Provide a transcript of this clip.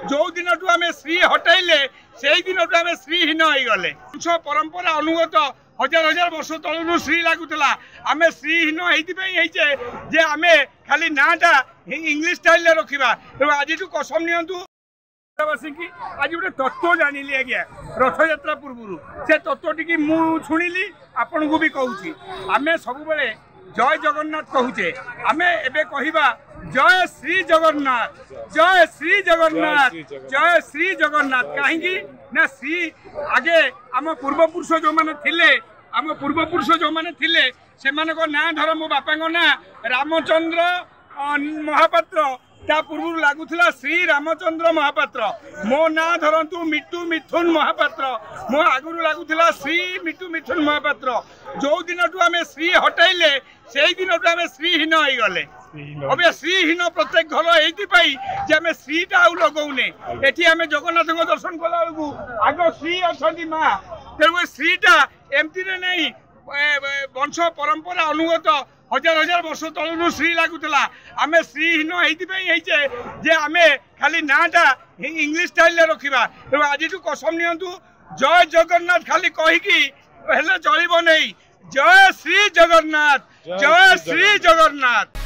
जो दिन आम श्री हटाइले से दिन आम श्रीहीन हो गले वंश परंपरा अनुगत हजार हजार वर्ष तलू श्री लगुला आम श्रीहीन जे आम खाली नाटा इंग्लिश स्टाइल रखा आज कसम नियंतु आज गोटे तत्व जानिली आज्ञा रथ यात्रा पूर्व से तत्व टी शुणिली आपण को भी कहूँ आम सब जय जगन्नाथ कहूचे आम एबे कहवा जय श्री जगन्नाथ जय श्री जगन्नाथ जय श्री जगन्नाथ कहीं ना श्री आगे आम पूर्वपुरुष जो मैंने थिले आम पूर्वपुरुष जो मैंने थिले से ना धर मो बापा ना रामचंद्र महापात्र ता पूर्व लगुला श्री रामचंद्र महापात्र मो ना धरतु मिट्टू मिथुन महापात्र मो आगुरी लगुला श्री मिट्टू मिथुन महापात्र जो दिन आम श्री हटाइले से दिन आम श्रीहीन हो गले अब श्रीहीन प्रत्येक घर ये आम श्रीटा आउ लगौने ये आम जगन्नाथ दर्शन कला बेलू आग श्री अच्छा माँ तेणु श्रीटा एमती नहीं वंश परंपरा अनुगत हजार हजार वर्ष तलू श्री लगुला आम श्रीहीन जे आम खाली नाटा इंग्लिश स्टाइल रखा आज कसम नियंतु जय जगन्नाथ खाली कहीकि चलो नहीं जय श्री जगन्नाथ जय श्री जगन्नाथ।